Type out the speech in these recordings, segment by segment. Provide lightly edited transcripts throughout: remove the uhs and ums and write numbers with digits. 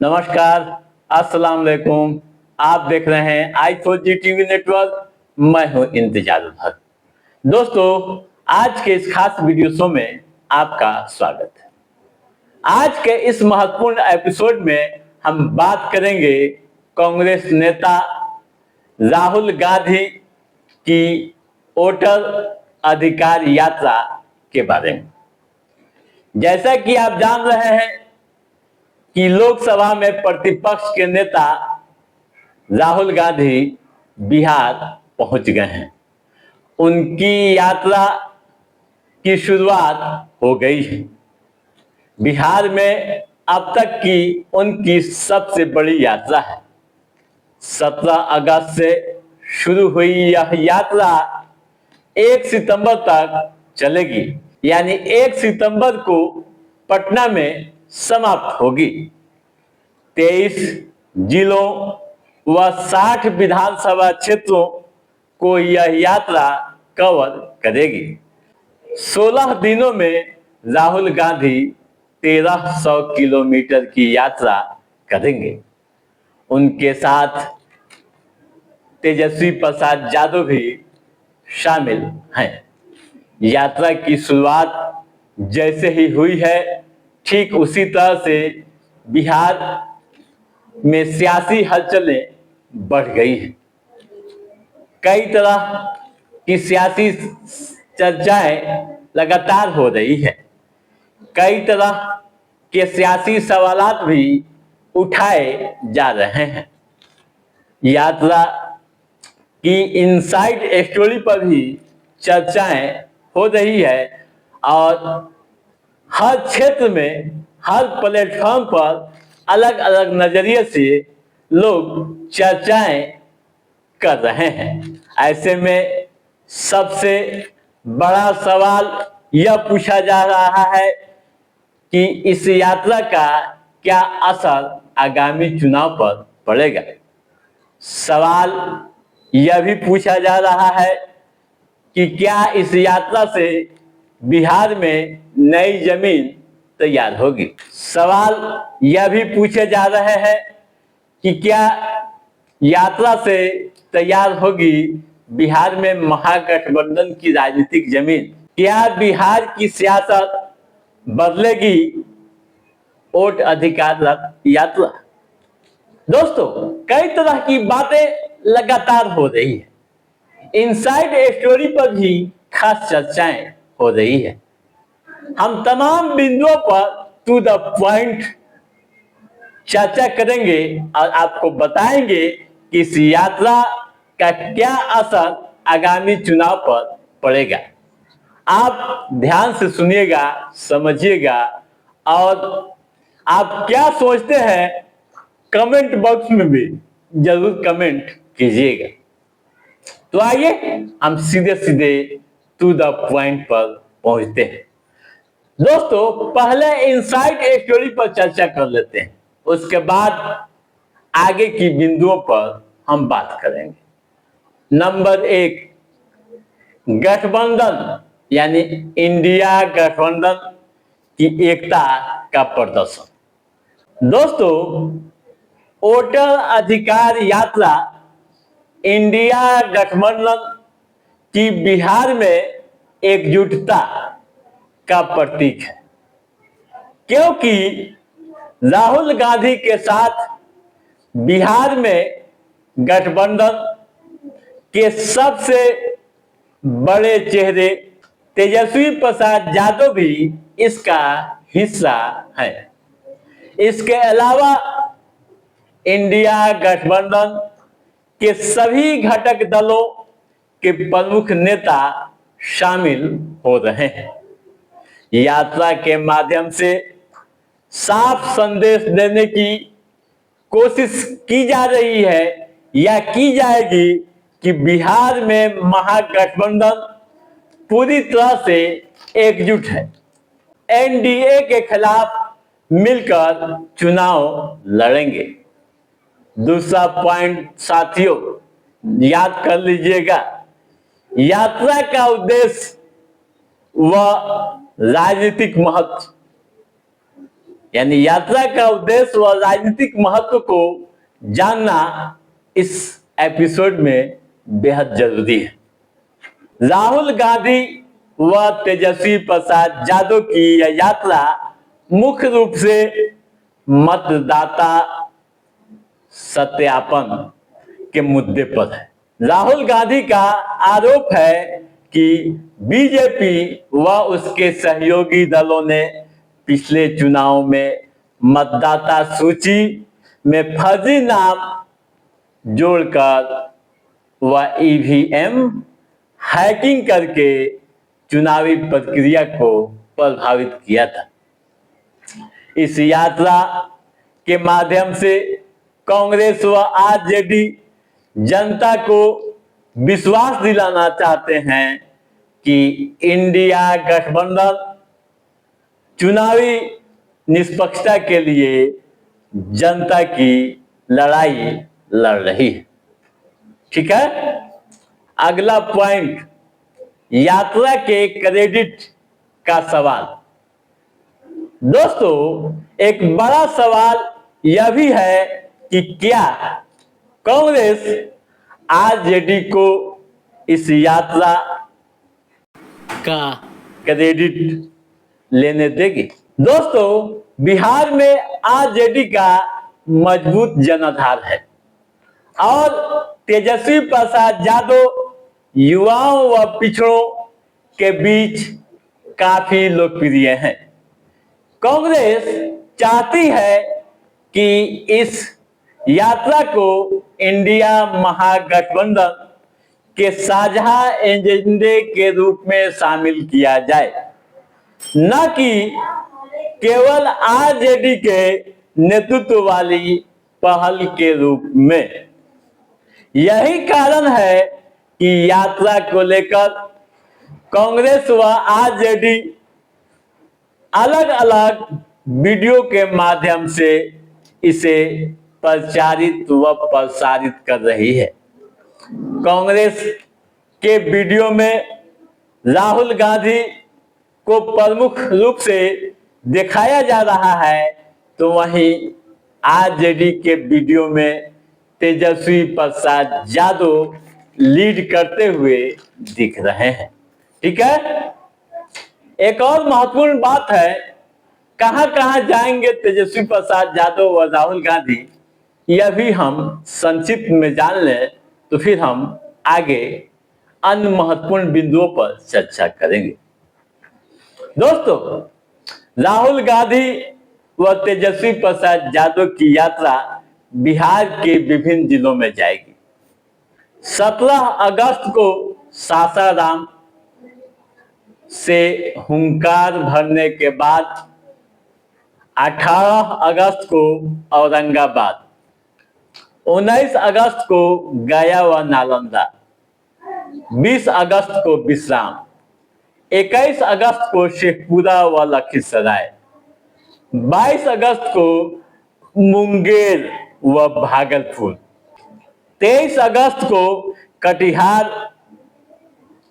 नमस्कार, अस्सलाम वालेकुम। आप देख रहे हैं i4G टीवी नेटवर्क। मैं हूं इंतजार भक्त। दोस्तों, आज के इस खास वीडियो शो में आपका स्वागत है। आज के इस महत्वपूर्ण एपिसोड में हम बात करेंगे कांग्रेस नेता राहुल गांधी की वोटर अधिकार यात्रा के बारे में। जैसा कि आप जान रहे हैं कि लोकसभा में प्रतिपक्ष के नेता राहुल गांधी बिहार पहुंच गए हैं। उनकी यात्रा की शुरुआत हो गई है। बिहार में अब तक की उनकी सबसे बड़ी यात्रा है। 17 अगस्त से शुरू हुई यह यात्रा 1 सितंबर तक चलेगी, यानी 1 सितंबर को पटना में समाप्त होगी। 23 जिलों व 60 विधानसभा क्षेत्रों को यह यात्रा कवर करेगी। 16 दिनों में राहुल गांधी 1300 किलोमीटर की यात्रा करेंगे। उनके साथ तेजस्वी प्रसाद यादव भी शामिल हैं। यात्रा की शुरुआत जैसे ही हुई है, ठीक उसी तरह से बिहार में सियासी हलचलें बढ़ गई हैं। कई तरह की सियासी चर्चाएं लगातार हो रही है। कई तरह के सियासी सवालात भी उठाए जा रहे हैं। यात्रा की इनसाइड स्टोरी पर भी चर्चाएं हो रही है और हर क्षेत्र में, हर प्लेटफॉर्म पर अलग अलग नजरिए से लोग चर्चाएं कर रहे हैं। ऐसे में सबसे बड़ा सवाल यह पूछा जा रहा है कि इस यात्रा का क्या असर आगामी चुनाव पर पड़ेगा। सवाल यह भी पूछा जा रहा है कि क्या इस यात्रा से बिहार में नई जमीन तैयार होगी। सवाल यह भी पूछे जा रहे हैं कि क्या यात्रा से तैयार होगी बिहार में महागठबंधन की राजनीतिक जमीन। क्या बिहार की सियासत बदलेगी वोट अधिकार यात्रा। दोस्तों, कई तरह की बातें लगातार हो रही है। इनसाइड स्टोरी पर भी खास चर्चाएं हो रही है। हम तमाम बिंदुओं पर टू द पॉइंट चर्चा करेंगे और आपको बताएंगे कि इस यात्रा का क्या असर आगामी चुनाव पर पड़ेगा। आप ध्यान से सुनिएगा, समझिएगा और आप क्या सोचते हैं कमेंट बॉक्स में भी जरूर कमेंट कीजिएगा। तो आइए हम सीधे सीधे टू द पॉइंट पर पहुंचते हैं। दोस्तों, पहले इनसाइड स्टोरी पर चर्चा कर लेते हैं, उसके बाद आगे की बिंदुओं पर हम बात करेंगे। नंबर 1, गठबंधन यानी इंडिया गठबंधन की एकता का प्रदर्शन। दोस्तों, वोटर अधिकार यात्रा इंडिया गठबंधन की बिहार में एकजुटता का प्रतीक है, क्योंकि राहुल गांधी के साथ बिहार में गठबंधन के सबसे बड़े चेहरे तेजस्वी प्रसाद यादव भी इसका हिस्सा है। इसके अलावा इंडिया गठबंधन के सभी घटक दलों के प्रमुख नेता शामिल हो रहे हैं। यात्रा के माध्यम से साफ संदेश देने की कोशिश की जा रही है या की जाएगी कि बिहार में महागठबंधन पूरी तरह से एकजुट है। एनडीए के खिलाफ मिलकर चुनाव लड़ेंगे। दूसरा पॉइंट साथियों, याद कर लीजिएगा, यात्रा का उद्देश्य व राजनीतिक महत्व। यानी यात्रा का उद्देश्य व राजनीतिक महत्व को जानना इस एपिसोड में बेहद जरूरी है। राहुल गांधी व तेजस्वी प्रसाद यादव की यह यात्रा मुख्य रूप से मतदाता सत्यापन के मुद्दे पर है। राहुल गांधी का आरोप है कि बीजेपी व उसके सहयोगी दलों ने पिछले चुनाव में मतदाता सूची में फर्जी नाम जोड़कर व ईवीएम हैकिंग करके चुनावी प्रक्रिया को प्रभावित किया था। इस यात्रा के माध्यम से कांग्रेस व आरजेडी जनता को विश्वास दिलाना चाहते हैं कि इंडिया गठबंधन चुनावी निष्पक्षता के लिए जनता की लड़ाई लड़ रही है। ठीक है, अगला पॉइंट, यात्रा के क्रेडिट का सवाल। दोस्तों, एक बड़ा सवाल यह भी है कि क्या कांग्रेस आरजेडी को इस यात्रा का क्रेडिट लेने देगी। दोस्तों, बिहार में आरजेडी का मजबूत जनाधार है और तेजस्वी प्रसाद यादव युवाओं व पिछड़ों के बीच काफी लोकप्रिय हैं। कांग्रेस चाहती है कि इस यात्रा को इंडिया महागठबंधन के साझा एजेंडे के रूप में शामिल किया जाए, न कि केवल आरजेडी के नेतृत्व वाली पहल के रूप में। यही कारण है कि यात्रा को लेकर कांग्रेस व आरजेडी अलग अलग वीडियो के माध्यम से इसे प्रचारित व प्रसारित कर रही है। कांग्रेस के वीडियो में राहुल गांधी को प्रमुख रूप से दिखाया जा रहा है, तो वहीं आरजेडी के वीडियो में तेजस्वी प्रसाद यादव लीड करते हुए दिख रहे हैं। ठीक है, एक और महत्वपूर्ण बात है, कहां कहां जाएंगे तेजस्वी प्रसाद यादव व राहुल गांधी, यह भी हम संक्षिप्त में जान लें तो फिर हम आगे अन्य महत्वपूर्ण बिंदुओं पर चर्चा करेंगे। दोस्तों, राहुल गांधी व तेजस्वी प्रसाद यादव की यात्रा बिहार के विभिन्न जिलों में जाएगी। 17 अगस्त को सासाराम से हुंकार भरने के बाद 18 अगस्त को औरंगाबाद, 19 अगस्त को गया व नालंदा, 20 अगस्त को विश्राम, 21 अगस्त को शेखपुरा व लखीसराय, 22 अगस्त को मुंगेर व भागलपुर, 23 अगस्त को कटिहार,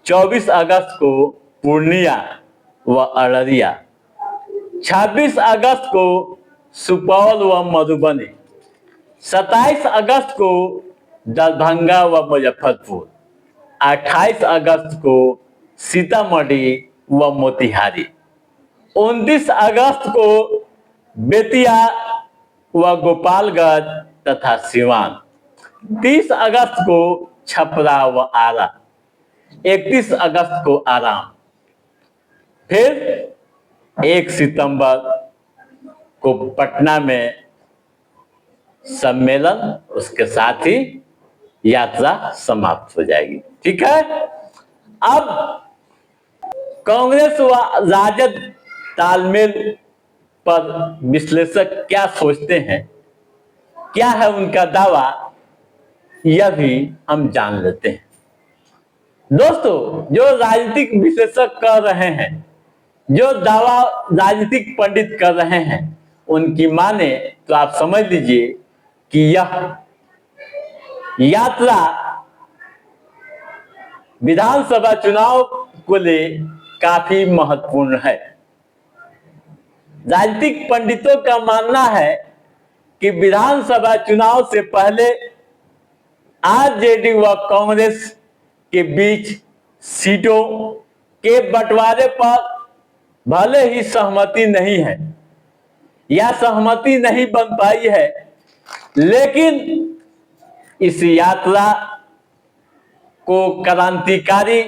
24 अगस्त को पूर्णिया व अररिया, 26 अगस्त को सुपौल व मधुबनी, 27 अगस्त को दरभंगा व मुजफ्फरपुर, 28 अगस्त को सीतामढ़ी व मोतिहारी, 29 अगस्त को बेतिया व गोपालगंज तथा सिवान, 30 अगस्त को छपरा व आरा, 31 अगस्त को आराम, फिर 1 सितंबर को पटना में सम्मेलन, उसके साथ ही यात्रा समाप्त हो जाएगी। ठीक है, अब कांग्रेस व राजद तालमेल पर विश्लेषक क्या सोचते हैं, क्या है उनका दावा, यह भी हम जान लेते हैं। दोस्तों, जो राजनीतिक विश्लेषक कर रहे हैं, जो दावा राजनीतिक पंडित कर रहे हैं, उनकी माने तो आप समझ लीजिए कि यह यात्रा विधानसभा चुनाव को ले काफी महत्वपूर्ण है। राजनीतिक पंडितों का मानना है कि विधानसभा चुनाव से पहले आरजेडी व कांग्रेस के बीच सीटों के बंटवारे पर भले ही सहमति नहीं है या सहमति नहीं बन पाई है, लेकिन इस यात्रा को क्रांतिकारी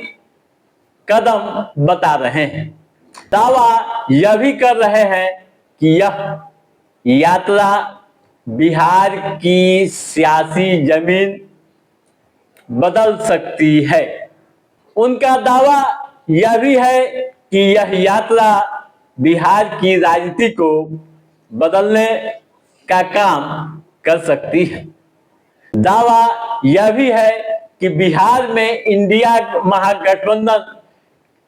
कदम बता रहे हैं। दावा यह भी कर रहे हैं कि यह यात्रा बिहार की सियासी जमीन बदल सकती है। उनका दावा यह भी है कि यह यात्रा बिहार की राजनीति को बदलने का काम कर सकती है। दावा यह भी है कि बिहार में इंडिया महागठबंधन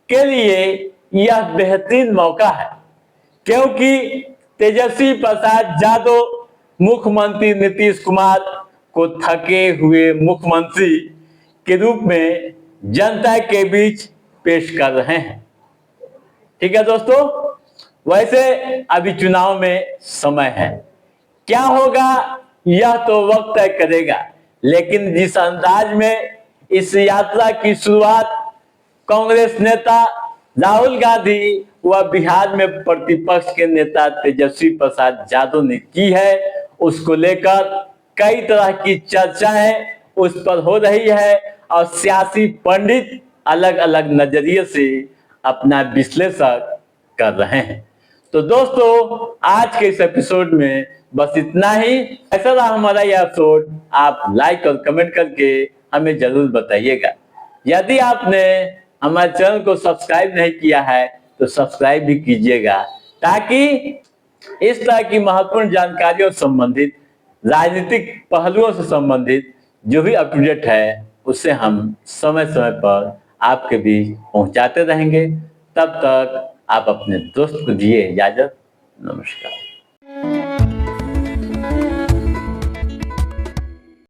के लिए यह बेहतरीन मौका है, क्योंकि तेजस्वी प्रसाद यादव मुख्यमंत्री नीतीश कुमार को थके हुए मुख्यमंत्री के रूप में जनता के बीच पेश कर रहे हैं। ठीक है दोस्तों, वैसे अभी चुनाव में समय है, क्या होगा यह तो वक्त तय करेगा, लेकिन जिस अंदाज में इस यात्रा की शुरुआत कांग्रेस नेता राहुल गांधी व बिहार में प्रतिपक्ष के नेता तेजस्वी प्रसाद यादव ने की है, उसको लेकर कई तरह की चर्चाएं उस पर हो रही है और सियासी पंडित अलग अलग नजरिए से अपना विश्लेषण कर रहे हैं। तो दोस्तों, आज के इस एपिसोड में बस इतना ही। ऐसा रहा हमारा यह एपिसोड, आप लाइक और कमेंट करके हमें जरूर बताइएगा। यदि आपने हमारे चैनल को सब्सक्राइब नहीं किया है तो सब्सक्राइब भी कीजिएगा, ताकि इस तरह की महत्वपूर्ण जानकारियों से संबंधित, राजनीतिक पहलुओं से संबंधित जो भी अपडेट है उसे हम समय समय पर आपके बीच पहुंचाते रहेंगे। तब तक आप अपने दोस्त को दिए इजाजत। नमस्कार।